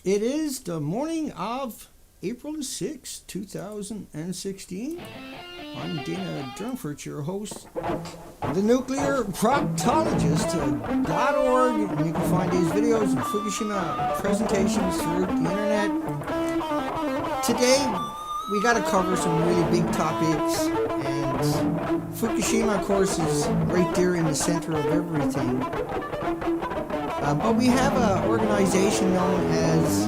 It is the morning of April the 6th, 2016. I'm Dana Durnford, your host of the Nuclear Proctologist.org, and you can find these videos and Fukushima presentations throughout the internet. Today, we got to cover some really big topics, and Fukushima, of course, is right there in the center of everything. But we have an organization known as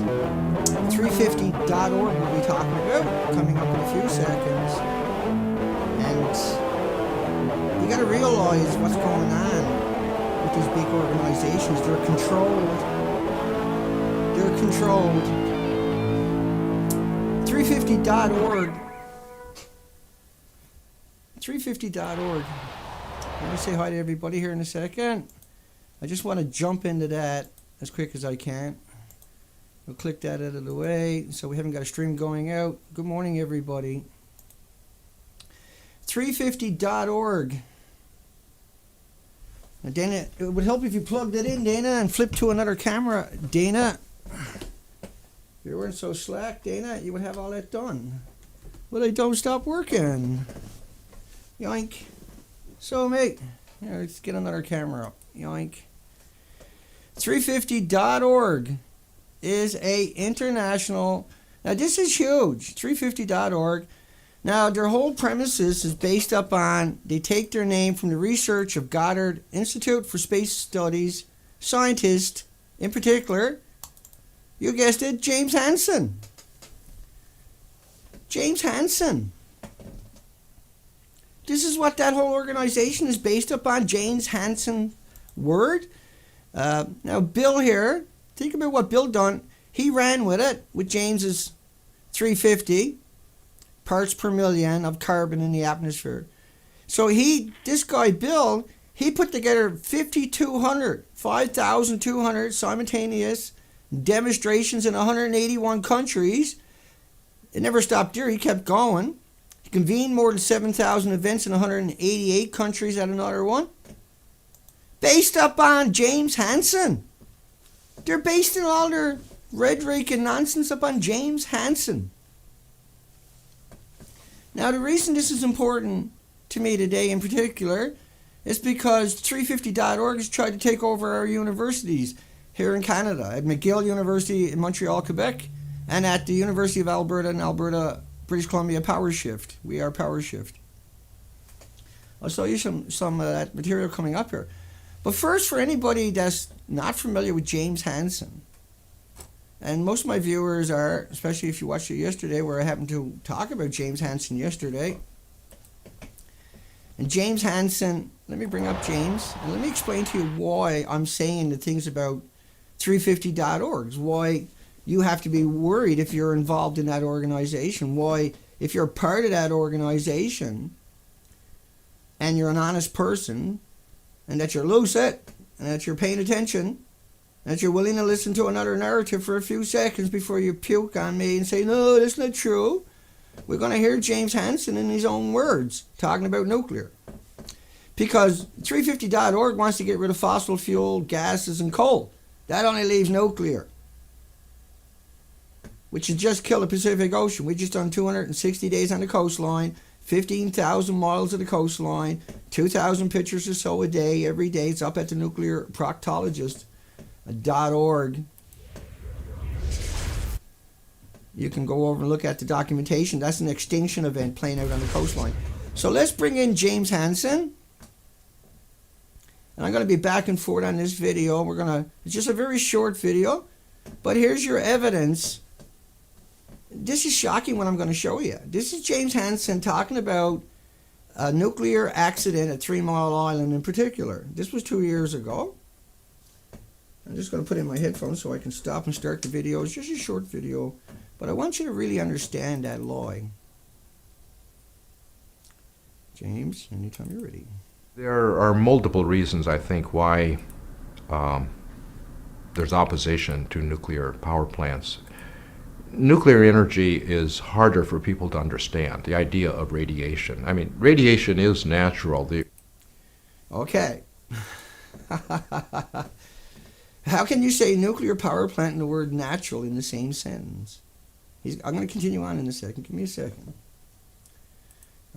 350.org we'll be talking about coming up in a few seconds. And you got to realize what's going on with these big organizations. They're controlled. 350.org. 350.org. I'm going to say hi to everybody here in a second. I just want to jump into that as quick as I can. We'll click that out of the way so we haven't got a stream going out. Good morning, everybody. 350.org. Now, Dana, it would help if you plugged it in, Dana, and flipped to another camera. Dana, if you weren't so slack, Dana, you would have all that done. Well, they don't stop working. Yoink. So, mate, let's get another camera up. Yoink. 350.org is a international. Now this is huge. 350.org. Now their whole premises is based up on, they take their name from the research of Goddard Institute for Space Studies scientist, in particular, you guessed it, James Hansen. James Hansen. This is what that whole organization is based upon, James Hansen word. Now Bill here, think about what Bill done. He ran with it, with James's 350 parts per million of carbon in the atmosphere. So this guy Bill, he put together 5,200 simultaneous demonstrations in 181 countries. It never stopped there, he kept going. He convened more than 7,000 events in 188 countries at another one. Based up on James Hansen. They're based in all their rhetoric and nonsense upon James Hansen. Now the reason this is important to me today in particular is because 350.org has tried to take over our universities here in Canada, at McGill University in Montreal, Quebec, and at the University of Alberta in Alberta, British Columbia, PowerShift. We are PowerShift. I'll show you some of that material coming up here. But first, for anybody that's not familiar with James Hansen, and most of my viewers are, especially if you watched it yesterday, where I happened to talk about James Hansen yesterday. And James Hansen, let me bring up James, and let me explain to you why I'm saying the things about 350.org, why you have to be worried if you're involved in that organization, why if you're part of that organization and you're an honest person, and that you're lucid, and that you're paying attention, and that you're willing to listen to another narrative for a few seconds before you puke on me and say, no, that's not true. We're going to hear James Hansen in his own words talking about nuclear. Because 350.org wants to get rid of fossil fuel, gases, and coal. That only leaves nuclear, which has just killed the Pacific Ocean. We just done 260 days on the coastline, 15,000 miles of the coastline, 2,000 pictures or so a day, every day. It's up at the Nuclear Proctologist.org. You can go over and look at the documentation. That's an extinction event playing out on the coastline. So let's bring in James Hansen. And I'm going to be back and forth on this video. It's just a very short video, but here's your evidence. This is shocking what I'm going to show you. This is James Hansen talking about a nuclear accident at 3 Mile Island in particular. This was 2 years ago. I'm just going to put in my headphones so I can stop and start the video. It's just a short video, but I want you to really understand that lie. James, anytime you're ready. There are multiple reasons, I think, why there's opposition to nuclear power plants. Nuclear energy is harder for people to understand, the idea of radiation. I mean, radiation is natural. Okay. How can you say nuclear power plant and the word natural in the same sentence? I'm going to continue on in a second. Give me a second.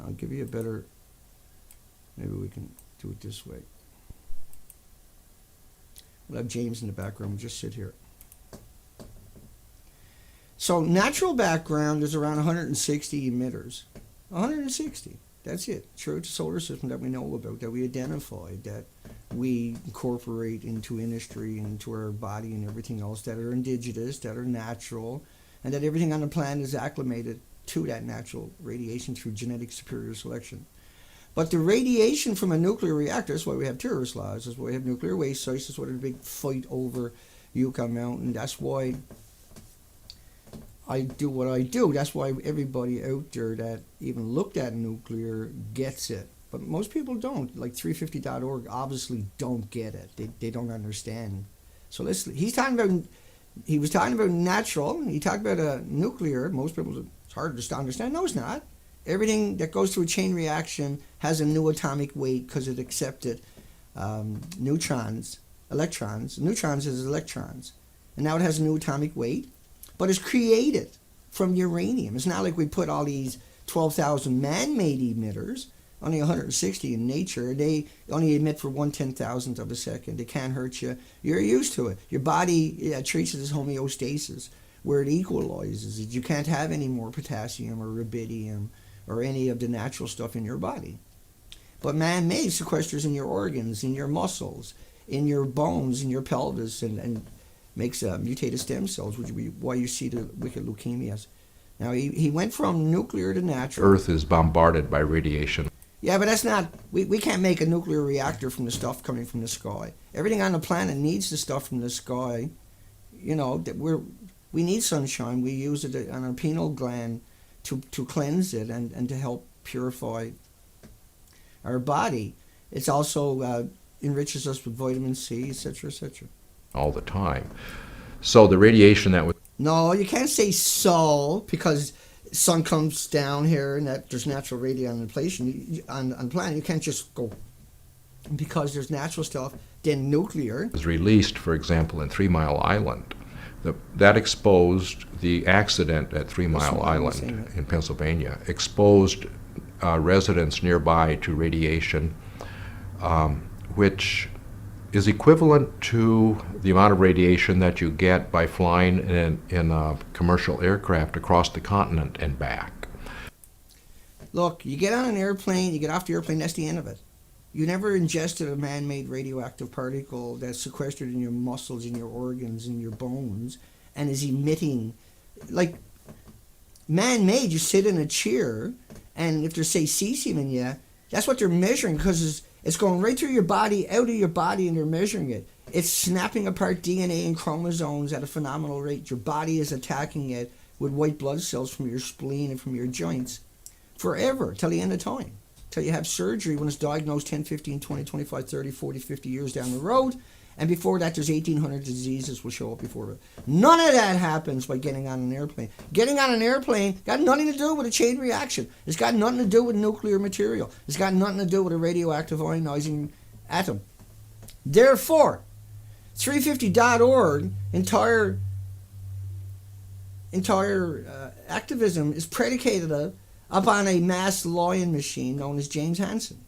I'll give you a better... Maybe we can do it this way. We'll have James in the background. We'll just sit here. So natural background is around 160 emitters. 160. That's it. Throughout the solar system that we know about, that we identified, that we incorporate into industry and into our body and everything else, that are indigenous, that are natural, and that everything on the planet is acclimated to that natural radiation through genetic superior selection. But the radiation from a nuclear reactor, that's why we have terrorist laws, that's why we have nuclear waste sites, that's why there's a big fight over Yukon Mountain, that's why I do what I do. That's why everybody out there that even looked at nuclear gets it. But most people don't. Like 350.org obviously don't get it. They don't understand. So listen, he was talking about natural. He talked about nuclear. Most people, it's hard to understand. No, it's not. Everything that goes through a chain reaction has a new atomic weight because it accepted neutrons, electrons. Neutrons is electrons. And now it has a new atomic weight. But it's created from uranium. It's not like we put all these 12,000 man-made emitters, only 160 in nature. They only emit for 1/10,000th of a second. They can't hurt you. You're used to it. Your body treats it as homeostasis, where it equalizes it. You can't have any more potassium or rubidium or any of the natural stuff in your body. But man-made sequesters in your organs, in your muscles, in your bones, in your pelvis, and makes mutated stem cells, which is why you see the wicked leukemias. Now, he went from nuclear to natural. Earth is bombarded by radiation. Yeah, but that's not... We can't make a nuclear reactor from the stuff coming from the sky. Everything on the planet needs the stuff from the sky. You know, we need sunshine. We use it on our pineal gland to cleanse it and to help purify our body. It's also enriches us with vitamin C, etc., etc. All the time. So the radiation that was... No, you can't say so, because sun comes down here and that there's natural radiation on the planet. You can't just go because there's natural stuff, then nuclear. Was released, for example, in 3 Mile Island. That exposed the accident at 3 Mile Island in Pennsylvania, exposed residents nearby to radiation, which is equivalent to the amount of radiation that you get by flying in a commercial aircraft across the continent and back. Look, you get on an airplane, you get off the airplane, that's the end of it. You never ingested a man-made radioactive particle that's sequestered in your muscles, in your organs, in your bones, and is emitting. Like, man-made, you sit in a chair, and if there's, say, cesium in you, that's what they're measuring, because it's going right through your body, out of your body, and they're measuring it. It's snapping apart DNA and chromosomes at a phenomenal rate. Your body is attacking it with white blood cells from your spleen and from your joints forever, till the end of time. Till you have surgery when it's diagnosed 10, 15, 20, 25, 30, 40, 50 years down the road. And before that, there's 1,800 diseases will show up before it. None of that happens by getting on an airplane. Getting on an airplane got nothing to do with a chain reaction. It's got nothing to do with nuclear material. It's got nothing to do with a radioactive ionizing atom. Therefore, 350.org entire activism is predicated upon a mass lying machine known as James Hansen,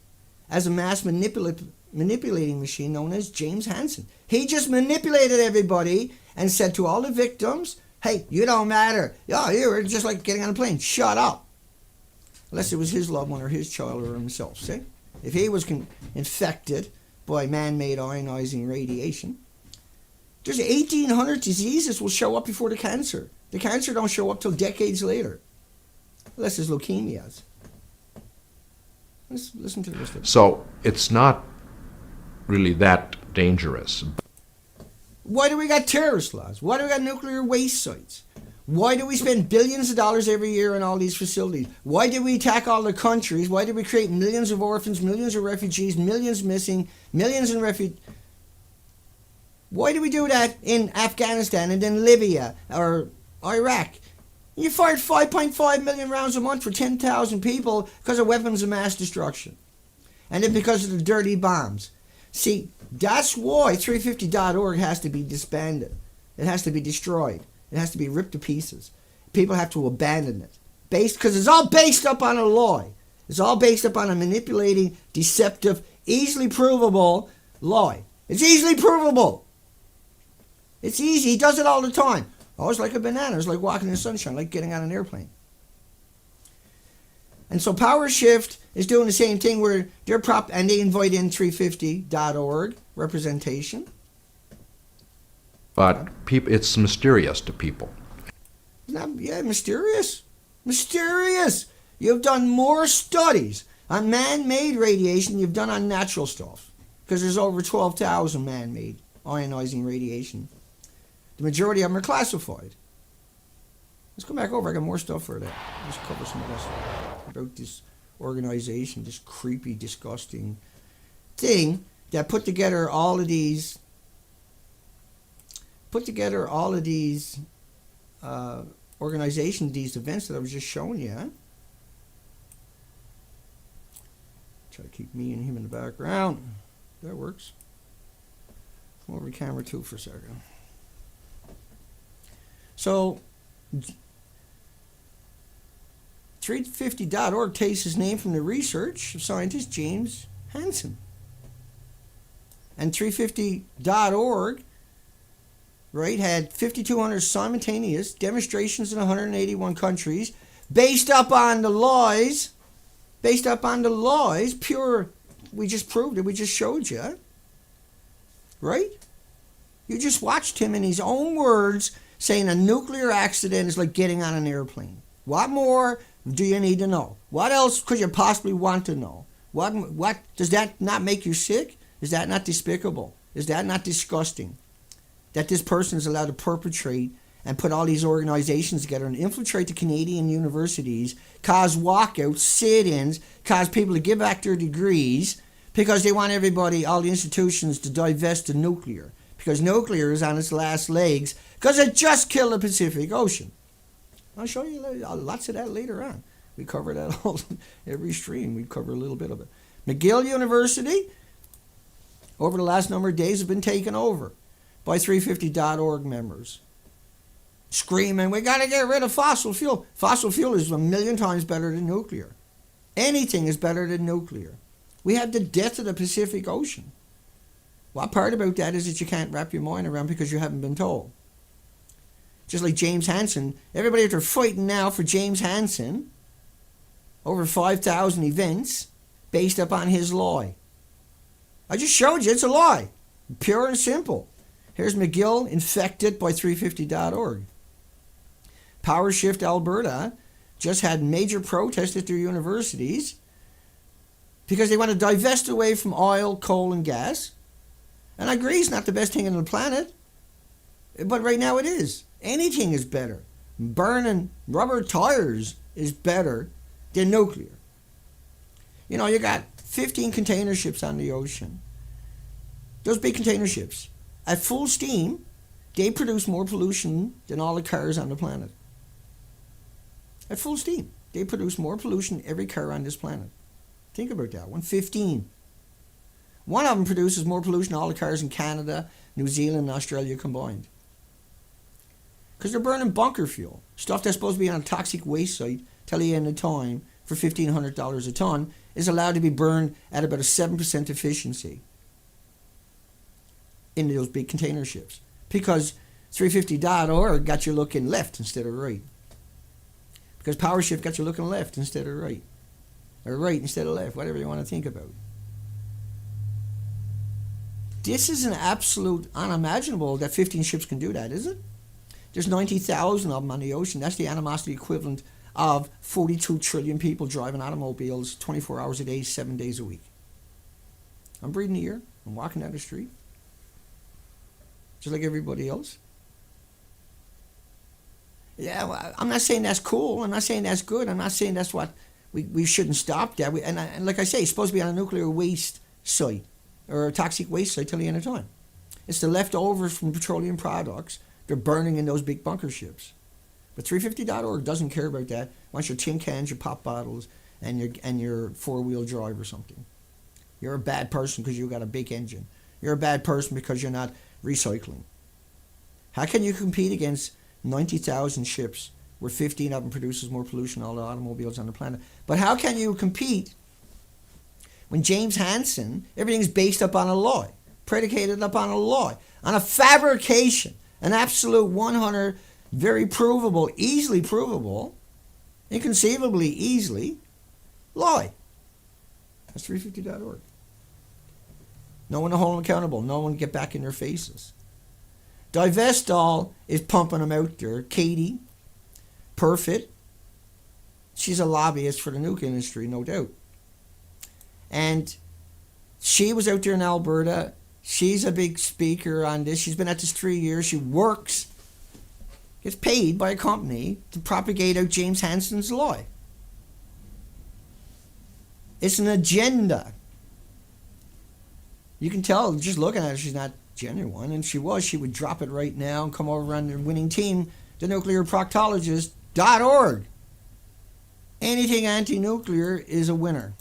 as a mass manipulating machine known as James Hansen. He just manipulated everybody and said to all the victims, hey, you don't matter. Yeah, you were just like getting on a plane. Shut up. Unless it was his loved one or his child or himself. See? If he was infected by man-made ionizing radiation, there's 1,800 diseases will show up before the cancer. The cancer don't show up till decades later. Unless there's leukemias. Let's listen to the rest of it. So it's not really that dangerous. Why do we got terrorist laws? Why do we got nuclear waste sites? Why do we spend billions of dollars every year on all these facilities? Why did we attack all the countries? Why did we create millions of orphans, millions of refugees, millions missing, millions in refuge? Why do we do that in Afghanistan and then Libya or Iraq? You fired 5.5 million rounds a month for 10,000 people because of weapons of mass destruction. And then because of the dirty bombs. See, that's why 350.org has to be disbanded. It has to be destroyed. It has to be ripped to pieces. People have to abandon it. Because it's all based up on a lie. It's all based up on a manipulating, deceptive, easily provable lie. It's easily provable. It's easy. He does it all the time. Oh, it's like a banana. It's like walking in the sunshine, like getting on an airplane. And so PowerShift is doing the same thing where and they invite in 350.org representation. But it's mysterious to people. Yeah, mysterious. Mysterious. You've done more studies on man-made radiation than you've done on natural stuff. Because there's over 12,000 man-made ionizing radiation. The majority of them are classified. Let's come back over. I got more stuff for that. Let's cover some of this about this organization, this creepy, disgusting thing that put together all of these organizations, these events that I was just showing you. Huh? Try to keep me and him in the background. That works. Come over to camera 2 for a second. So 350.org takes his name from the research of scientist James Hansen. And 350.org, right, had 5,200 simultaneous demonstrations in 181 countries based up on the lies, pure, we just proved it, we just showed you, right? You just watched him in his own words saying a nuclear accident is like getting on an airplane. What more do you need to know? What else could you possibly want to know? What does that not make you sick? Is that not despicable? Is that not disgusting? That this person is allowed to perpetrate and put all these organizations together and infiltrate the Canadian universities, cause walkouts, sit-ins, cause people to give back their degrees because they want everybody, all the institutions, to divest of nuclear. Because nuclear is on its last legs because it just killed the Pacific Ocean. I'll show you lots of that later on. We cover that all every stream. We cover a little bit of it. McGill University, over the last number of days, has been taken over by 350.org members. Screaming, we got to get rid of fossil fuel. Fossil fuel is 1,000,000 times better than nuclear. Anything is better than nuclear. We had the death of the Pacific Ocean. What part about that is that you can't wrap your mind around because you haven't been told. Just like James Hansen, everybody out there fighting now for James Hansen, over 5,000 events based upon his lie. I just showed you it's a lie, pure and simple. Here's McGill infected by 350.org. PowerShift Alberta just had major protests at their universities because they want to divest away from oil, coal, and gas. And I agree it's not the best thing on the planet, but right now it is. Anything is better. Burning rubber tires is better than nuclear. You know, you got 15 container ships on the ocean. Those big container ships, at full steam, they produce more pollution than all the cars on the planet. At full steam, they produce more pollution than every car on this planet. Think about that one. 15. One of them produces more pollution than all the cars in Canada, New Zealand, and Australia combined. Because they're burning bunker fuel. Stuff that's supposed to be on a toxic waste site till the end of time for $1,500 a ton is allowed to be burned at about a 7% efficiency in those big container ships. Because 350.org got you looking left instead of right. Because PowerShift got you looking left instead of right. Or right instead of left, whatever you want to think about. This is an absolute unimaginable that 15 ships can do that, is it? There's 90,000 of them on the ocean. That's the animosity equivalent of 42 trillion people driving automobiles 24 hours a day, 7 days a week. I'm breathing the air. I'm walking down the street. Just like everybody else. Yeah, well, I'm not saying that's cool. I'm not saying that's good. I'm not saying that's what we shouldn't stop that. And like I say, it's supposed to be on a nuclear waste site or a toxic waste site till the end of time. It's the leftovers from petroleum products they're burning in those big bunker ships. But 350.org doesn't care about that. Wants your tin cans, your pop bottles, and your four-wheel drive or something. You're a bad person because you got a big engine. You're a bad person because you're not recycling. How can you compete against 90,000 ships where 15 of them produces more pollution than all the automobiles on the planet? But how can you compete when James Hansen, everything's based upon a lie, predicated upon a lie, on a fabrication, an absolute 100, very provable, easily provable, inconceivably easily lie? That's 350.org. No one to hold them accountable. No one to get back in their faces. Divestall is pumping them out there. Katie, Perfitt, she's a lobbyist for the nuke industry, no doubt. And she was out there in Alberta. She's a big speaker on this. She's been at this 3 years. She works, gets paid by a company to propagate out James Hansen's lie. It's an agenda. You can tell just looking at her she's not genuine, and she would drop it right now and come over on the winning team, thenuclearproctologist.org. Anything anti-nuclear is a winner.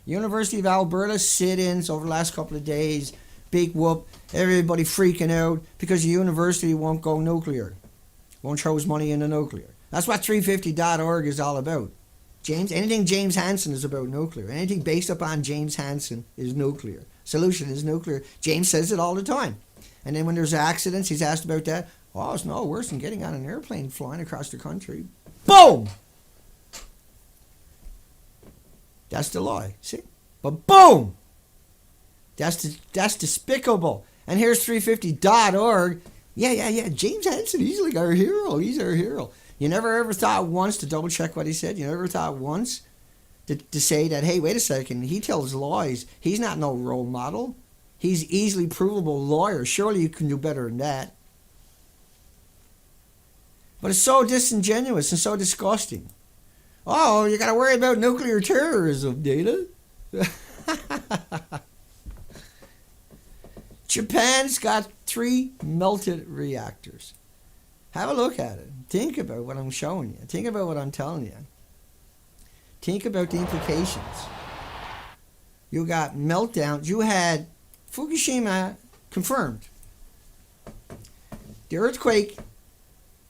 University of Alberta sit-ins over the last couple of days, big whoop, everybody freaking out because the university won't go nuclear, won't throw his money into nuclear. That's what 350.org is all about. Anything James Hansen is about nuclear. Anything based upon James Hansen is nuclear. Solution is nuclear. James says it all the time. And then when there's accidents, he's asked about that. Oh, it's no worse than getting on an airplane flying across the country. Boom! That's the lie. See? But boom! That's despicable. And here's 350.org. Yeah. James Hansen, he's like our hero. He's our hero. You never ever thought once to double check what he said? You never thought once to say that, hey, wait a second, he tells lies. He's not no role model. He's easily provable lawyer. Surely you can do better than that. But it's so disingenuous and so disgusting. Oh, you got to worry about nuclear terrorism, Data. Japan's got 3 melted reactors. Have a look at it. Think about what I'm showing you. Think about what I'm telling you. Think about the implications. You got meltdowns. You had Fukushima confirmed. The earthquake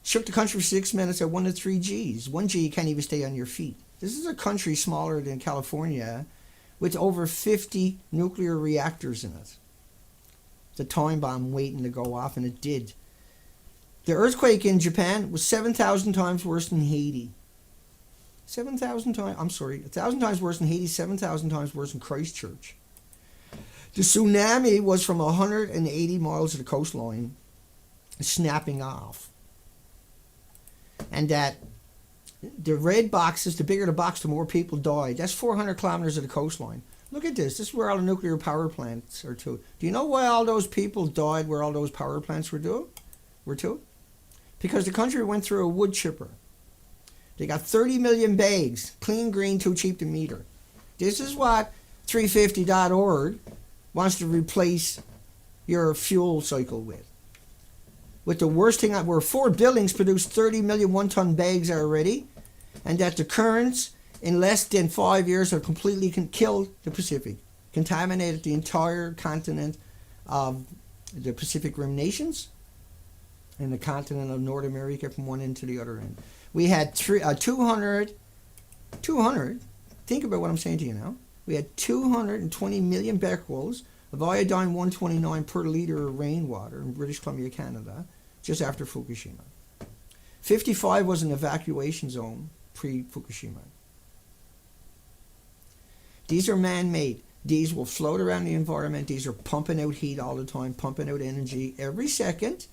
shook the country for 6 minutes at 1 to 3 Gs. 1 G, you can't even stay on your feet. This is a country smaller than California with over 50 nuclear reactors in it. It's a time bomb waiting to go off, and it did. The earthquake in Japan was 7,000 times worse than Haiti. 1,000 times worse than Haiti, 7,000 times worse than Christchurch. The tsunami was from 180 miles of the coastline, snapping off. And that the red boxes, the bigger the box, the more people died. That's 400 kilometers of the coastline. Look at this. This is where all the nuclear power plants are to. Do you know why all those people died where all those power plants were to? Because the country went through a wood chipper. They got 30 million bags, clean green, too cheap to meter. This is what 350.org wants to replace your fuel cycle with. With the worst thing, where 4 buildings produce 30 million one-ton bags already, and that the currents in less than 5 years have completely killed the Pacific, contaminated the entire continent of the Pacific Rim nations, and the continent of North America from one end to the other end. We had 200, think about what I'm saying to you now. We had 220 million becquerels of iodine-129 per liter of rainwater in British Columbia, Canada, just after Fukushima. 55 was an evacuation zone pre-Fukushima. These are man-made. These will float around the environment. These are pumping out heat all the time, pumping out energy every second.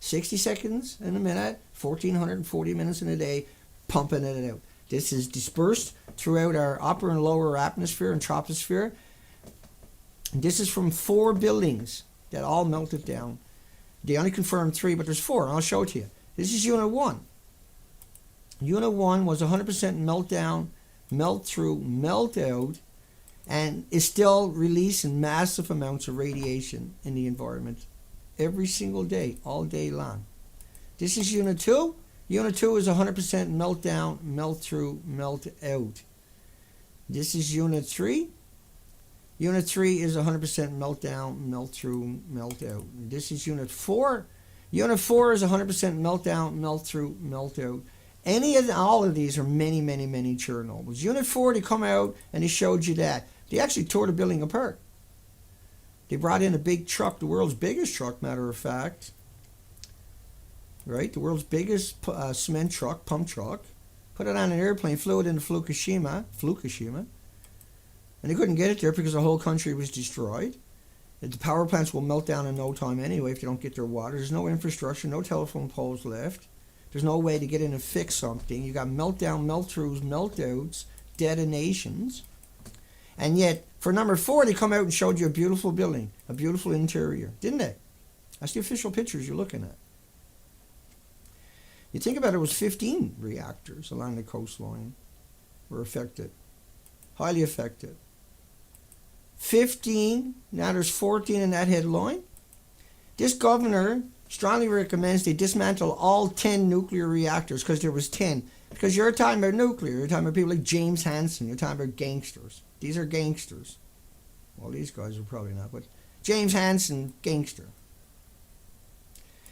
60 seconds in a minute, 1,440 minutes in a day, pumping it out. This is dispersed throughout our upper and lower atmosphere and troposphere. This is from 4 buildings that all melted down. They only confirmed 3, but there's 4, and I'll show it to you. This is Unit 1. Unit 1 was 100% meltdown, melt through, melt out, and is still releasing massive amounts of radiation in the environment every single day, all day long. This is Unit 2. Unit 2 is 100% meltdown, melt through, melt out. This is Unit 3. Unit 3 is 100% meltdown, melt through, melt out. This is Unit 4. Unit 4 is 100% meltdown, melt through, melt out. All of these are many, many, many Chernobyls. Unit 4, they come out and they showed you that. They actually tore the building apart. They brought in a big truck, the world's biggest truck, matter of fact. Right? The world's biggest cement truck, pump truck. Put it on an airplane, flew it into Fukushima. And they couldn't get it there because the whole country was destroyed. The power plants will melt down in no time anyway if they don't get their water. There's no infrastructure, no telephone poles left. There's no way to get in and fix something. You got meltdown, melt-throughs, meltouts, detonations. And yet, for number 4, they come out and showed you a beautiful building, a beautiful interior, didn't they? That's the official pictures you're looking at. You think about it, was 15 reactors along the coastline were affected, highly affected. 15, now there's 14 in that headline. This governor strongly recommends they dismantle all 10 nuclear reactors because there was 10. Because you're talking about nuclear, you're talking about people like James Hansen, you're talking about gangsters. These are gangsters. Well, these guys are probably not, but James Hansen, gangster.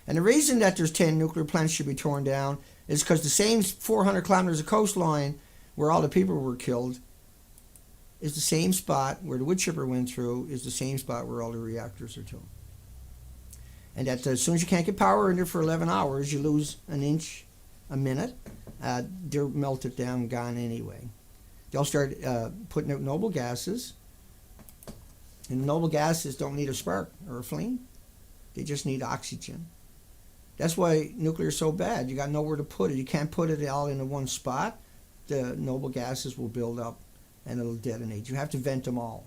And the reason that there's 10 nuclear plants should be torn down is because the same 400 kilometers of coastline where all the people were killed is the same spot where the wood chipper went through, is the same spot where all the reactors are to. And that as soon as you can't get power in there for 11 hours, you lose an inch a minute. They're melted down, gone anyway. They'll start putting out noble gases. And noble gases don't need a spark or a flame. They just need oxygen. That's why nuclear is so bad. You got nowhere to put it. You can't put it all in one spot. The noble gases will build up and it'll detonate. You have to vent them all.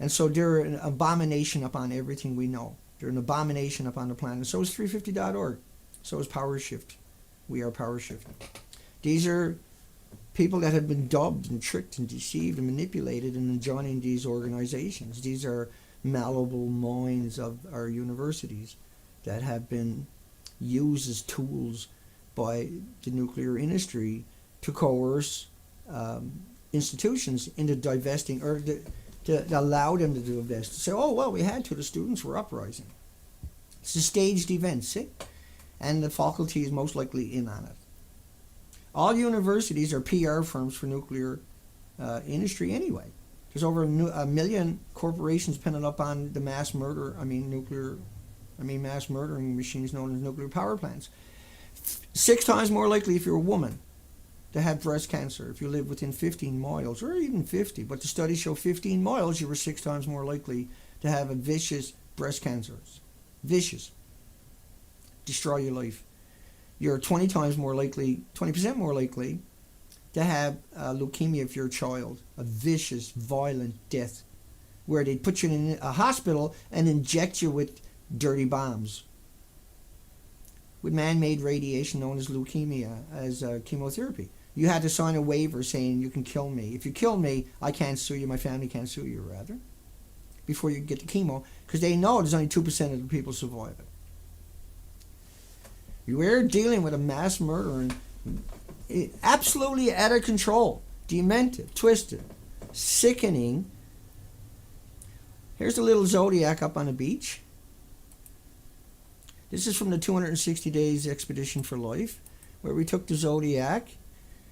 And so they're an abomination upon everything we know. They're an abomination upon the planet. So is 350.org. So is PowerShift. We are PowerShift. These are people that have been dubbed and tricked and deceived and manipulated into joining these organizations. These are malleable minds of our universities that have been used as tools by the nuclear industry to coerce institutions into divesting, or to allow them to divest. Say, oh, well, we had to. The students were uprising. It's a staged event, see? And the faculty is most likely in on it. All universities are PR firms for nuclear industry anyway. There's over a million corporations pinning up on the mass murdering machines known as nuclear power plants. 6 times more likely if you're a woman to have breast cancer if you live within 15 miles, or even 50. But the studies show 15 miles, you were 6 times more likely to have a vicious breast cancer. Vicious. Destroy your life. You're 20% more likely to have leukemia if you're a child. A vicious, violent death, where they'd put you in a hospital and inject you with dirty bombs, with man-made radiation known as leukemia, as chemotherapy. You had to sign a waiver saying you can kill me. If you kill me, I can't sue you, my family can't sue you, rather, before you get the chemo, because they know there's only 2% of the people survive it. We're dealing with a mass murder, and absolutely out of control, demented, twisted, sickening. Here's the little Zodiac up on the beach. This is from the 260 Days Expedition for Life, where we took the Zodiac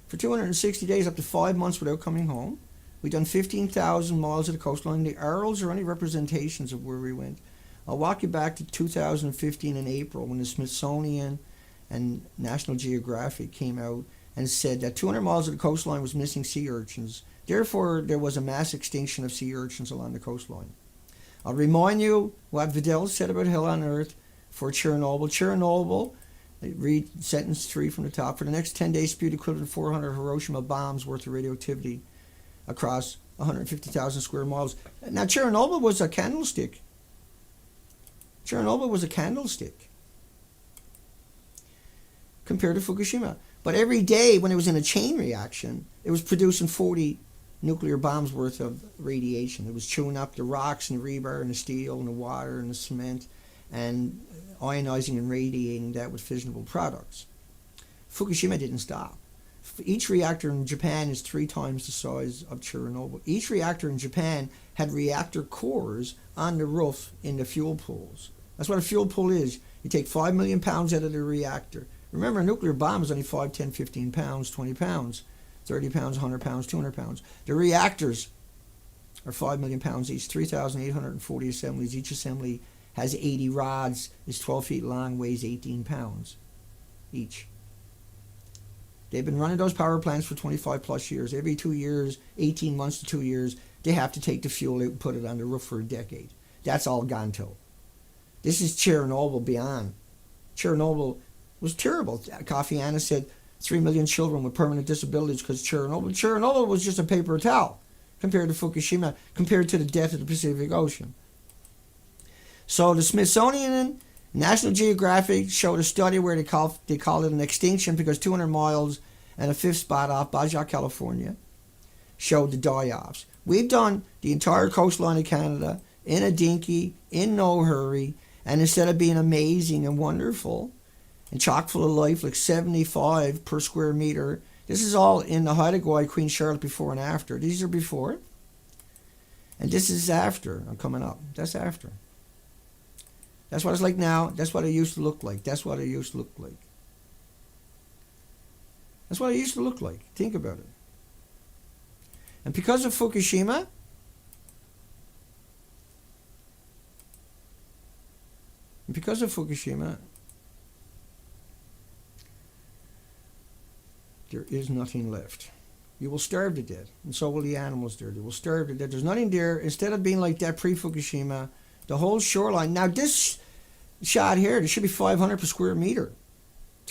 for 260 days, up to 5 months without coming home. We've done 15,000 miles of the coastline. The arrows are only representations of where we went. I'll walk you back to 2015 in April, when the Smithsonian and National Geographic came out and said that 200 miles of the coastline was missing sea urchins. Therefore, there was a mass extinction of sea urchins along the coastline. I'll remind you what Vidal said about Hell on Earth for Chernobyl. Chernobyl, read sentence 3 from the top, for the next 10 days spewed equivalent to 400 Hiroshima bombs worth of radioactivity across 150,000 square miles. Now, Chernobyl was a candlestick. Chernobyl was a candlestick compared to Fukushima. But every day when it was in a chain reaction, it was producing 40 nuclear bombs worth of radiation. It was chewing up the rocks and the rebar and the steel and the water and the cement, and ionizing and radiating that with fissionable products. Fukushima didn't stop. Each reactor in Japan is 3 times the size of Chernobyl. Each reactor in Japan had reactor cores on the roof in the fuel pools. That's what a fuel pool is. You take 5 million pounds out of the reactor. Remember, a nuclear bomb is only 5, 10, 15 pounds, 20 pounds, 30 pounds, 100 pounds, 200 pounds. The reactors are 5 million pounds each, 3,840 assemblies. Each assembly has 80 rods, is 12 feet long, weighs 18 pounds each. They've been running those power plants for 25 plus years. Every 2 years, 18 months to 2 years, they have to take the fuel out and put it on the roof for a decade. That's all gone to. This is Chernobyl beyond. Chernobyl was terrible. Kofi Annan said 3 million children with permanent disabilities because Chernobyl was just a paper towel compared to Fukushima, compared to the death of the Pacific Ocean. So the Smithsonian and National Geographic showed a study where they call it an extinction because 200 miles and a fifth spot off Baja, California, showed the die-offs. We've done the entire coastline of Canada in a dinky, in no hurry, and instead of being amazing and wonderful and chock full of life, like 75 per square meter, this is all in the Haida Queen Charlotte before and after. These are before, and this is after. I'm coming up. That's after. That's what it's like now. That's what it used to look like. That's what it used to look like. That's what it used to look like. Think about it. And because of Fukushima, there is nothing left. You will starve to death, and so will the animals there. They will starve to death. There's nothing there. Instead of being like that pre-Fukushima, the whole shoreline. Now this shot here, there should be 500 per square meter.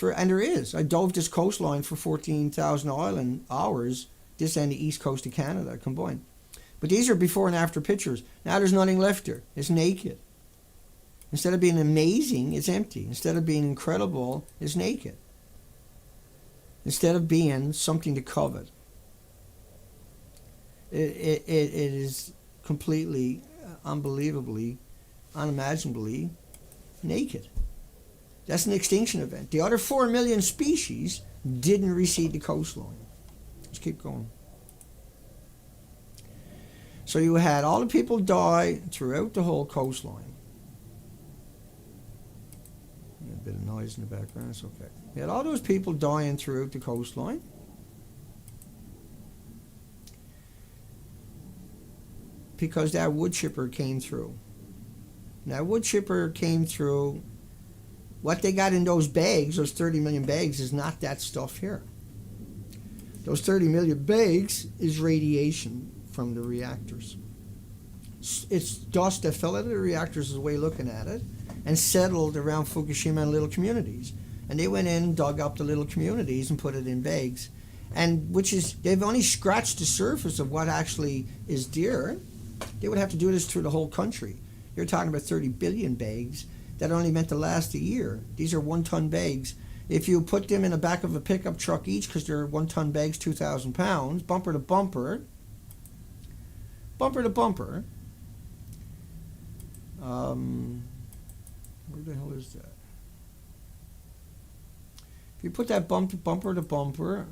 And there is. I dove this coastline for 14,000 island hours, this and the east coast of Canada combined. But these are before and after pictures. Now there's nothing left there. It's naked. Instead of being amazing, it's empty. Instead of being incredible, it's naked. Instead of being something to covet, it is completely, unbelievably, unimaginably naked. That's an extinction event. The other 4 million species didn't recede the coastline. Let's keep going. So you had all the people die throughout the whole coastline. A bit of noise in the background, it's okay. You had all those people dying throughout the coastline. Because that wood chipper came through. That wood chipper came through. What they got in those bags, those 30 million bags, is not that stuff here. Those 30 million bags is radiation from the reactors. It's dust that fell out of the reactors is the way of looking at it, and settled around Fukushima and little communities. And they went in and dug up the little communities and put it in bags. And they've only scratched the surface of what actually is there. They would have to do this through the whole country. You're talking about 30 billion bags that only meant to last a year. These are 1-ton bags. If you put them in the back of a pickup truck each, because they're 1-ton bags, 2,000 pounds, bumper to bumper, where the hell is that? If you put that bumper to bumper,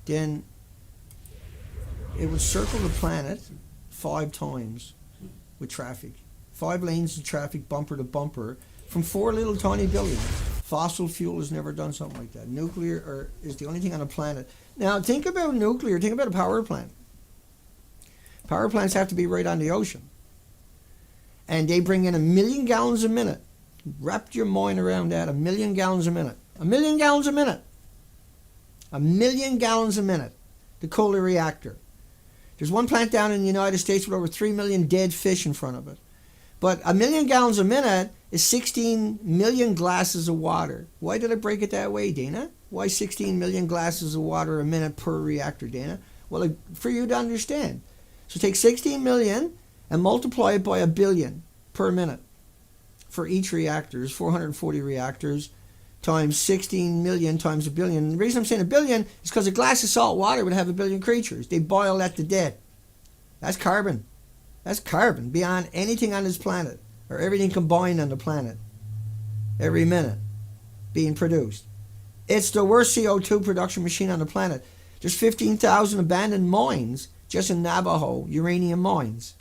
then it would circle the planet 5 times with traffic. 5 lanes of traffic, bumper to bumper, from 4 little tiny buildings. Fossil fuel has never done something like that. Nuclear is the only thing on the planet. Now, think about nuclear. Think about a power plant. Power plants have to be right on the ocean. And they bring in 1 million gallons a minute. Wrap your mind around that. 1 million gallons a minute. 1 million gallons a minute. 1 million gallons a minute. The Kohler reactor. There's one plant down in the United States with over 3 million dead fish in front of it. But 1 million gallons a minute is 16 million glasses of water. Why did I break it that way, Dana? Why 16 million glasses of water a minute per reactor, Dana? Well, for you to understand. So take 16 million and multiply it by 1 billion per minute for each reactor. There's 440 reactors times 16 million times 1 billion. The reason I'm saying 1 billion is because a glass of salt water would have 1 billion creatures. They boil that to death. That's carbon. That's carbon beyond anything on this planet, or everything combined on the planet, every minute being produced. It's the worst CO2 production machine on the planet. There's 15,000 abandoned mines just in Navajo, uranium mines.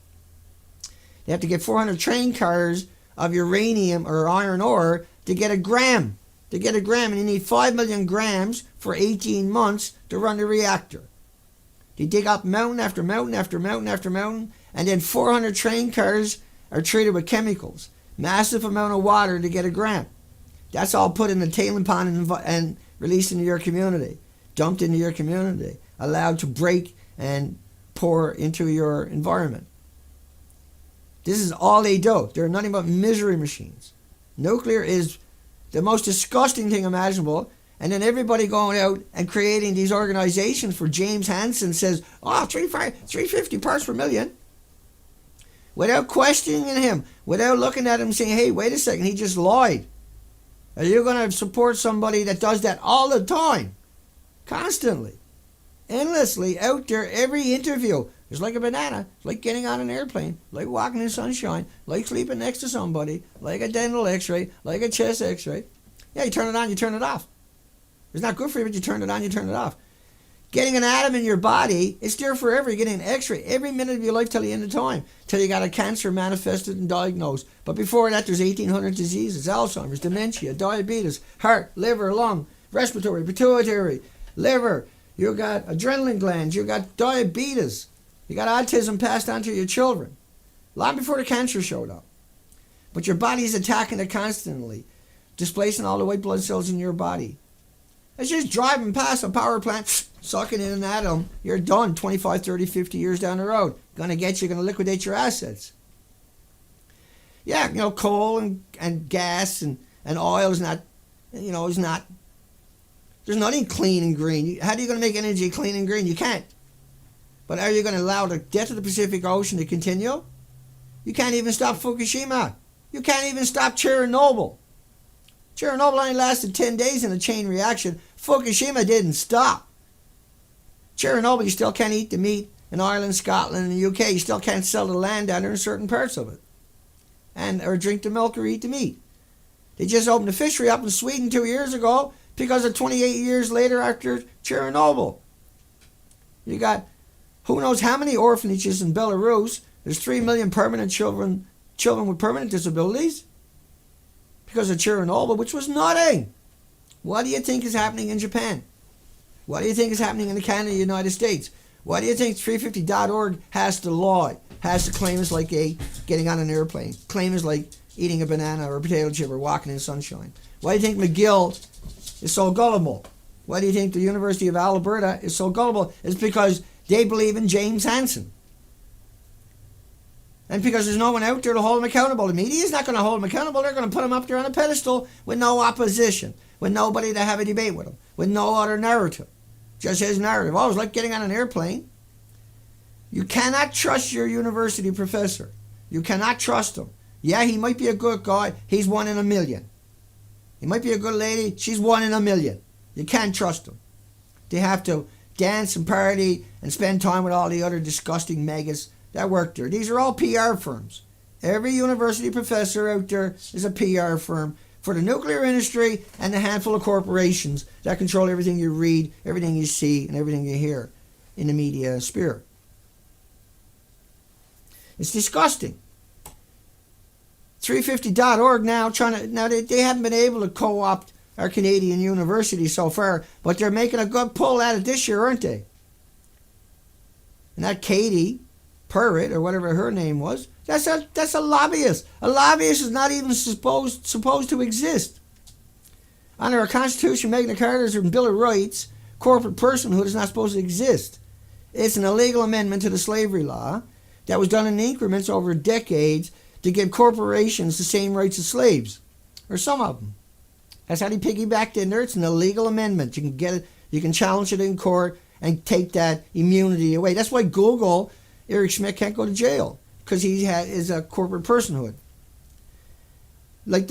They have to get 400 train cars of uranium or iron ore to get a gram. To get a gram, and you need 5 million grams for 18 months to run the reactor. They dig up mountain after mountain after mountain after mountain, and then 400 train cars are treated with chemicals. Massive amount of water to get a gram. That's all put in the tailing pond and released into your community. Dumped into your community. Allowed to break and pour into your environment. This is all they do. They're nothing but misery machines. Nuclear is the most disgusting thing imaginable. And then everybody going out and creating these organizations for James Hansen says, 350 parts per million. Without questioning him, without looking at him saying, hey, wait a second, he just lied. Are you going to support somebody that does that all the time? Constantly. Endlessly out there, every interview. It's like a banana. It's like getting on an airplane. Like walking in sunshine. Like sleeping next to somebody. Like a dental x-ray. Like a chest x-ray. Yeah, you turn it on, you turn it off. It's not good for you, but you turn it on, you turn it off. Getting an atom in your body, it's there forever. You're getting an x-ray every minute of your life till the end of time. Till you got a cancer manifested and diagnosed. But before that, there's 1,800 diseases. Alzheimer's, dementia, diabetes, heart, liver, lung, respiratory, pituitary, liver. You got adrenaline glands. You got diabetes. You got autism passed on to your children. Long before the cancer showed up. But your body's attacking it constantly. Displacing all the white blood cells in your body. It's just driving past a power plant, sucking in an atom. You're done 25, 30, 50 years down the road. Going to liquidate your assets. Yeah, coal and gas and oil is not, is not. There's nothing clean and green. How are you going to make energy clean and green? You can't. But are you going to allow the death of the Pacific Ocean to continue? You can't even stop Fukushima. You can't even stop Chernobyl. Chernobyl only lasted 10 days in a chain reaction. Fukushima didn't stop. Chernobyl, you still can't eat the meat in Ireland, Scotland, and the UK. You still can't sell the land down there in certain parts of it. Or drink the milk or eat the meat. They just opened a fishery up in Sweden 2 years ago because of 28 years later after Chernobyl. You got who knows how many orphanages in Belarus. There's 3 million permanent children with permanent disabilities because of Chernobyl, which was nothing. What do you think is happening in Japan? What do you think is happening in Canada, the United States? Why do you think 350.org has to lie, has to claim it's like getting on an airplane, claim it's like eating a banana or a potato chip or walking in sunshine? Why do you think McGill is so gullible? Why do you think the University of Alberta is so gullible? It's because they believe in James Hansen. And because there's no one out there to hold him accountable. The media is not going to hold him accountable. They're going to put him up there on a pedestal with no opposition, with nobody to have a debate with him, with no other narrative. Just his narrative. Oh, it's like getting on an airplane. You cannot trust your university professor. You cannot trust him. Yeah, he might be a good guy. He's 1 in a million. He might be a good lady. She's 1 in a million. You can't trust him. They have to dance and party and spend time with all the other disgusting megas that work there. These are all PR firms. Every university professor out there is a PR firm for the nuclear industry and a handful of corporations that control everything you read, everything you see, and everything you hear in the media sphere. It's disgusting. 350.org now they haven't been able to co-opt our Canadian university so far, but they're making a good pull at it this year, aren't they? And that Katie Perfitt, or whatever her name was, that's a lobbyist. A lobbyist is not even supposed to exist. Under our Constitution, Magna Carta, and Bill of Rights, corporate personhood is not supposed to exist. It's an illegal amendment to the slavery law that was done in increments over decades to give corporations the same rights as slaves, or some of them. That's how they piggybacked in there. It's an illegal amendment. You can get it. You can challenge it in court and take that immunity away. That's why Google, Eric Schmidt, can't go to jail, because he is a corporate personhood. Like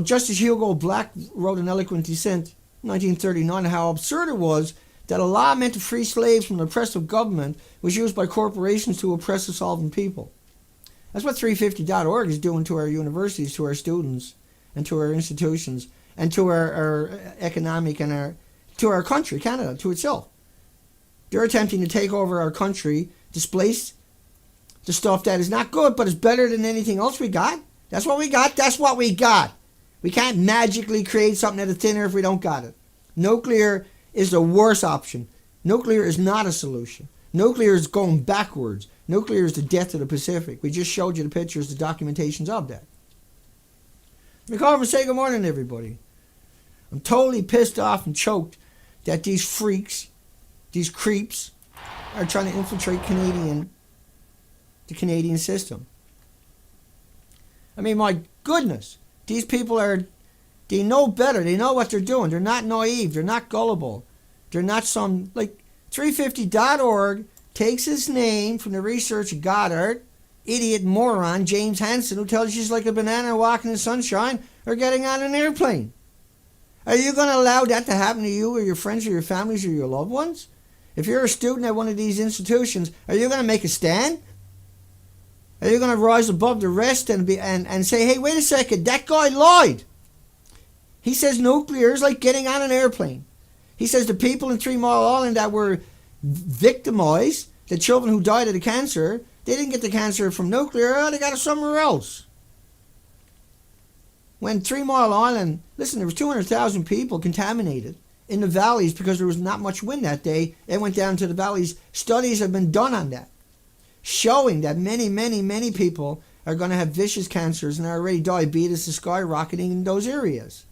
Justice Hugo Black wrote an eloquent dissent in 1939 how absurd it was that a law meant to free slaves from the oppressive government was used by corporations to oppress the solvent people. That's what 350.org is doing to our universities, to our students, and to our institutions, and to our economic and to our country, Canada, to itself. They're attempting to take over our country, displace the stuff that is not good, but is better than anything else we got. That's what we got. That's what we got. We can't magically create something out of thin air if we don't got it. Nuclear is the worst option. Nuclear is not a solution. Nuclear is going backwards. Nuclear is the death of the Pacific. We just showed you the pictures, the documentations of that. Let me call over and say good morning, everybody. I'm totally pissed off and choked that these freaks, these creeps, are trying to infiltrate the Canadian system. I mean, my goodness, these people they know better. They know what they're doing. They're not naive. They're not gullible. They're not some, like, 350.org takes its name from the research of Goddard, idiot moron James Hansen, who tells you she's like a banana walking in the sunshine or getting on an airplane. Are you going to allow that to happen to you or your friends or your families or your loved ones? If you're a student at one of these institutions, are you going to make a stand? Are you going to rise above the rest and say, hey, wait a second, that guy lied. He says nuclear is like getting on an airplane. He says the people in 3 Mile Island that were victimized, the children who died of the cancer, they didn't get the cancer from nuclear, they got it somewhere else. When 3 Mile Island, listen, there was 200,000 people contaminated in the valleys because there was not much wind that day. It went down to the valleys. Studies have been done on that, showing that many, many, many people are going to have vicious cancers, and already diabetes is skyrocketing in those areas.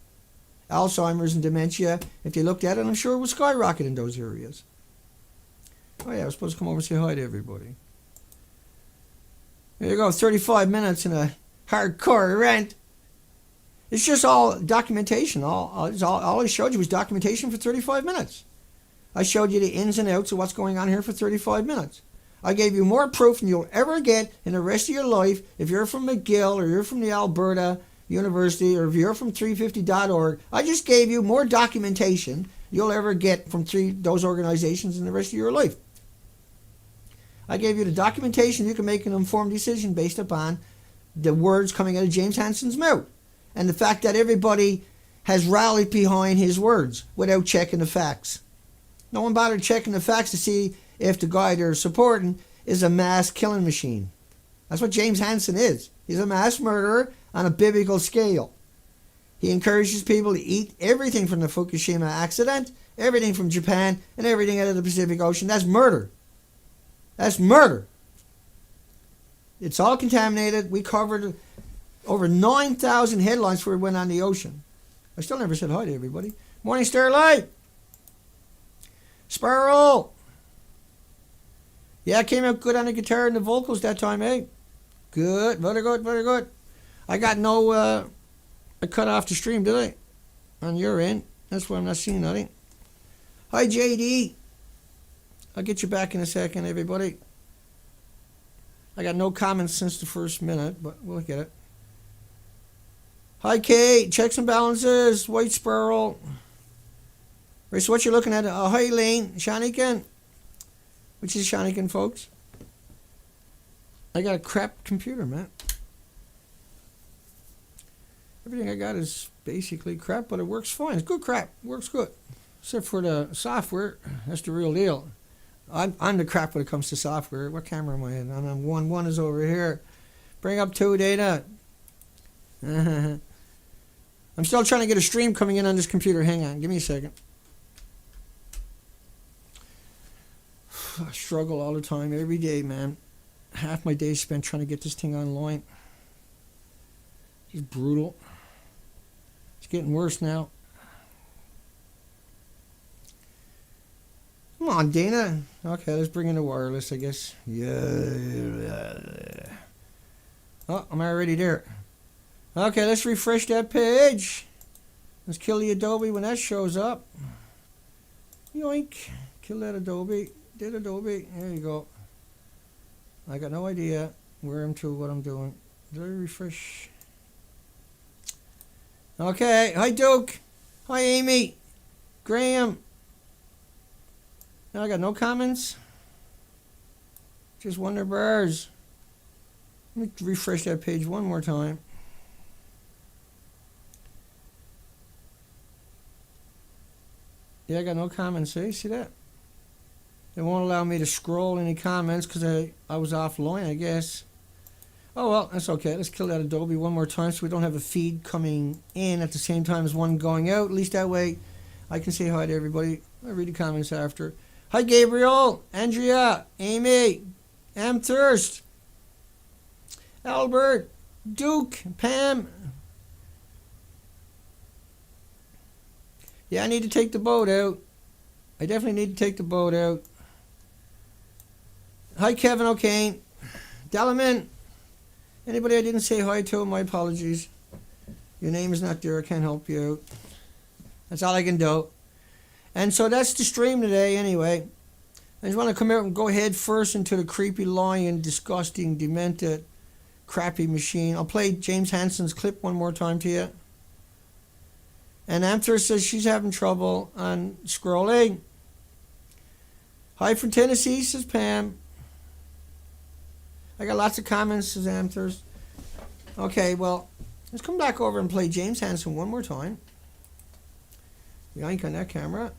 Alzheimer's and dementia, if you looked at it, I'm sure it was skyrocketing in those areas. Oh yeah, I was supposed to come over and say hi to everybody. There you go, 35 minutes in a hardcore rant. It's just all documentation. All I showed you was documentation for 35 minutes. I showed you the ins and outs of what's going on here for 35 minutes. I gave you more proof than you'll ever get in the rest of your life if you're from McGill or you're from the Alberta University or if you're from 350.org. I just gave you more documentation you'll ever get from those organizations in the rest of your life. I gave you the documentation you can make an informed decision based upon the words coming out of James Hansen's mouth and the fact that everybody has rallied behind his words without checking the facts. No one bothered checking the facts to see if the guy they're supporting is a mass killing machine. That's what James Hansen is. He's a mass murderer on a biblical scale. He encourages people to eat everything from the Fukushima accident, everything from Japan, and everything out of the Pacific Ocean. That's murder. That's murder. It's all contaminated. We covered over 9,000 headlines before we went on the ocean. I still never said hi to everybody. Morning, Starlight. Sparrow. Yeah, I came out good on the guitar and the vocals that time, eh? Good, very good, very good. I got no, I cut off the stream, did I? On your end. That's why I'm not seeing nothing. Hi, JD. I'll get you back in a second, everybody. I got no comments since the first minute, but we'll get it. Hi, Kate. Checks and balances. White Sparrow. Right, so what you're looking at? Hi, Lane. Shanikin. Which is Shanikin, folks. I got a crap computer, man. Everything I got is basically crap, but it works fine. It's good crap. It works good. Except for the software. That's the real deal. I'm the crap when it comes to software. What camera am I in? I'm on 1. 1 is over here. Bring up 2 data. I'm still trying to get a stream coming in on this computer. Hang on. Give me a second. I struggle all the time, every day, man. Half my day is spent trying to get this thing online. It's brutal. It's getting worse now. Come on, Dana. Okay, let's bring in the wireless, I guess. Yeah. Oh, I'm already there. Okay, let's refresh that page. Let's kill the Adobe when that shows up. Yoink. Kill that Adobe. Did Adobe. There you go. I got no idea where I'm to, what I'm doing. Did I refresh? Okay. Hi, Duke. Hi, Amy. Graham. Now I got no comments. Just Wonder Bars. Let me refresh that page one more time. Yeah, I got no comments. See that? They won't allow me to scroll any comments because I was offline, I guess. Oh, well, that's okay. Let's kill that Adobe one more time so we don't have a feed coming in at the same time as one going out. At least that way I can say hi to everybody. I'll read the comments after. Hi, Gabriel, Andrea, Amy, M. Thirst, Albert, Duke, Pam. Yeah, I need to take the boat out. I definitely need to take the boat out. Hi, Kevin O'Kane. Dalaman. Anybody I didn't say hi to, my apologies. Your name is not there. I can't help you out. That's all I can do. And so that's the stream today anyway. I just want to come out and go head first into the creepy, lying, disgusting, demented, crappy machine. I'll play James Hansen's clip one more time to you. And Amther says she's having trouble on scrolling. Hi from Tennessee, says Pam. I got lots of comments, says Amthers. Okay, well, let's come back over and play James Hansen one more time. Yank on that camera.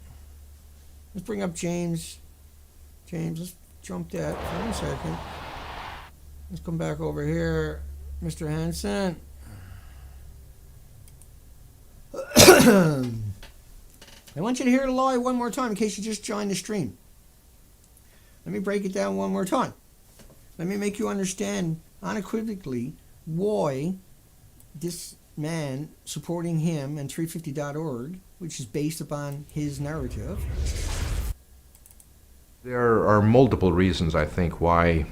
Let's bring up James. James, let's jump that for 1 second. Let's come back over here. Mr. Hansen. I want you to hear the lie one more time in case you just joined the stream. Let me break it down one more time. Let me make you understand unequivocally why this man supporting him and 350.org, which is based upon his narrative. There are multiple reasons, I think, why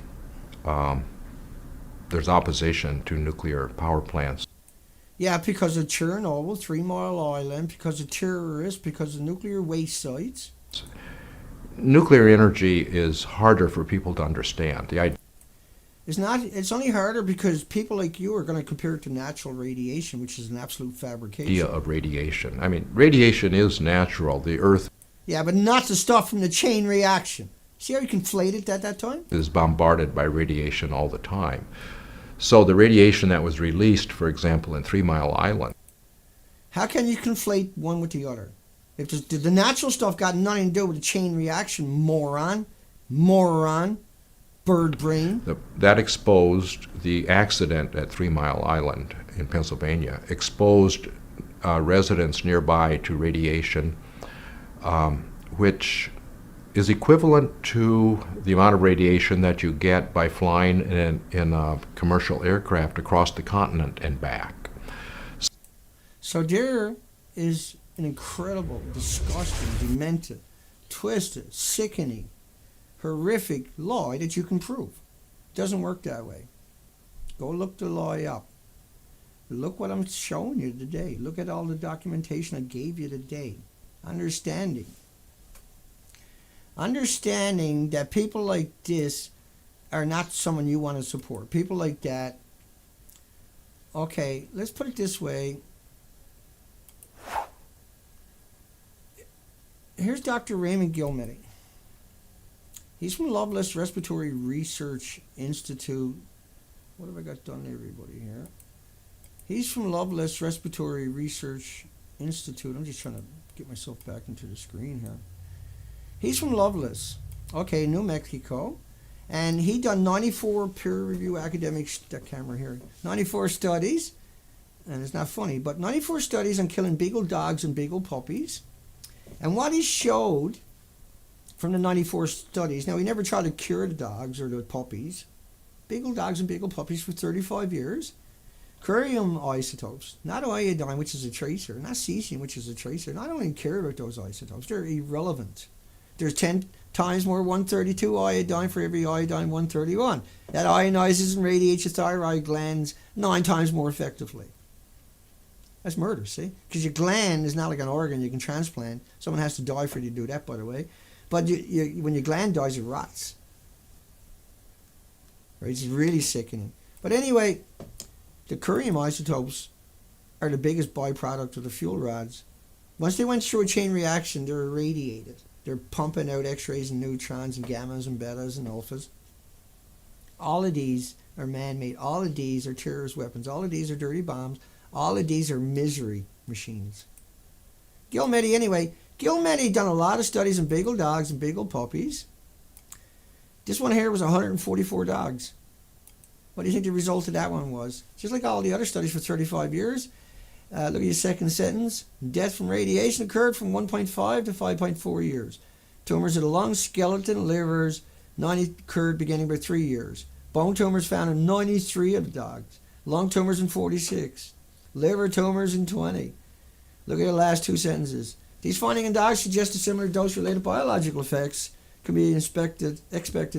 there's opposition to nuclear power plants. Yeah, because of Chernobyl, 3 Mile Island, because of terrorists, because of nuclear waste sites. Nuclear energy is harder for people to understand. The idea It's only harder because people like you are going to compare it to natural radiation, which is an absolute fabrication. of radiation. I mean, radiation is natural. The Earth Yeah, but not the stuff from the chain reaction. See how you conflated at that time? is bombarded by radiation all the time. So the radiation that was released, for example, in 3 Mile Island. How can you conflate one with the other? If the natural stuff got nothing to do with the chain reaction, moron, bird brain. That exposed the accident at 3 Mile Island in Pennsylvania, exposed residents nearby to radiation, which is equivalent to the amount of radiation that you get by flying in a commercial aircraft across the continent and back. So there is an incredible, disgusting, demented, twisted, sickening, horrific lie that you can prove. It doesn't work that way. Go look the lie up. Look what I'm showing you today. Look at all the documentation I gave you today. Understanding that people like this are not someone you want to support. People like that. Okay, let's put it this way. Here's Dr. Raymond Gilmedy. He's from Loveless Respiratory Research Institute. What have I got done to everybody here? He's from Loveless Respiratory Research Institute. I'm just trying to get myself back into the screen here. He's from Loveless, okay, New Mexico. And he done 94 peer-review academic, that camera here, 94 studies. And it's not funny, but 94 studies on killing beagle dogs and beagle puppies. And what he showed from the 94 studies, now he never tried to cure the dogs or the puppies, beagle dogs and beagle puppies for 35 years. Curium isotopes, not iodine, which is a tracer, not cesium, which is a tracer. And I don't even care about those isotopes. They're irrelevant. There's 10 times more 132 iodine for every iodine 131. That ionizes and radiates your thyroid glands 9 times more effectively. That's murder, see? Because your gland is not like an organ you can transplant. Someone has to die for you to do that, by the way. But when your gland dies, it rots. Right? It's really sickening. But anyway, the curium isotopes are the biggest byproduct of the fuel rods. Once they went through a chain reaction, they're irradiated. They're pumping out X-rays and neutrons and gammas and betas and alphas. All of these are man-made. All of these are terrorist weapons. All of these are dirty bombs. All of these are misery machines. Gilmedy, anyway, Gilmedi done a lot of studies on Beagle dogs and Beagle puppies. This one here was 144 dogs. What do you think the result of that one was? Just like all the other studies for 35 years. Look at your second sentence. Death from radiation occurred from 1.5 to 5.4 years. Tumors of the lungs, skeleton, livers, 90 occurred beginning by 3 years. Bone tumors found in 93 of the dogs. Lung tumors in 46. Liver tumors in 20. Look at the last two sentences. These findings in dogs suggest a similar dose-related biological effects can be expected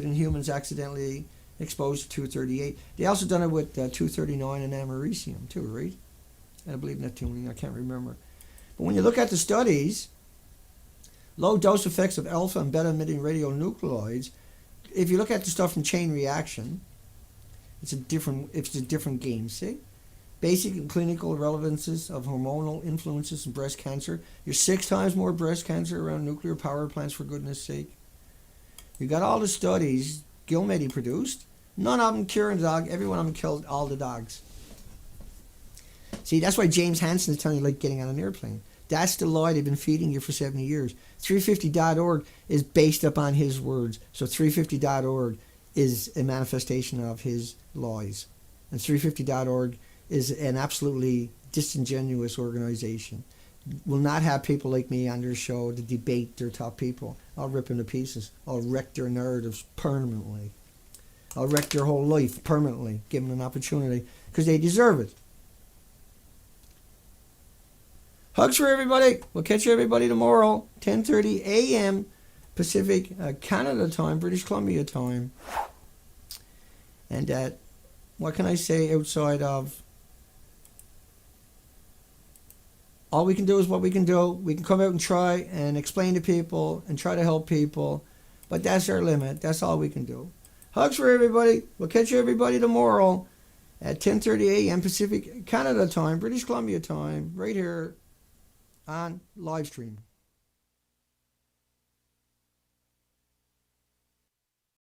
in humans accidentally exposed to 238. They also done it with 239 and americium too, right? I believe neptunium, I can't remember. But when you look at the studies, low dose effects of alpha and beta emitting radionuclides, if you look at the stuff from chain reaction, it's a different game, see? Basic and clinical relevances of hormonal influences in breast cancer. You're 6 times more breast cancer around nuclear power plants, for goodness sake. You got all the studies Gilmedi produced. None of them curing the dog. Every one of them killed all the dogs. See, that's why James Hansen is telling you like getting on an airplane. That's the lie they've been feeding you for 70 years. 350.org is based upon his words. So 350.org is a manifestation of his lies. And 350.org is an absolutely disingenuous organization. Will not have people like me on their show to debate their top people. I'll rip them to pieces. I'll wreck their narratives permanently. I'll wreck their whole life permanently. Give them an opportunity because they deserve it. Hugs for everybody. We'll catch everybody tomorrow, 10:30 a.m. Pacific Canada time, British Columbia time. And what can I say outside of all we can do is what we can do. We can come out and try and explain to people and try to help people. But that's our limit. That's all we can do. Hugs for everybody. We'll catch everybody tomorrow at 10:30 a.m. Pacific Canada time, British Columbia time, right here on live stream.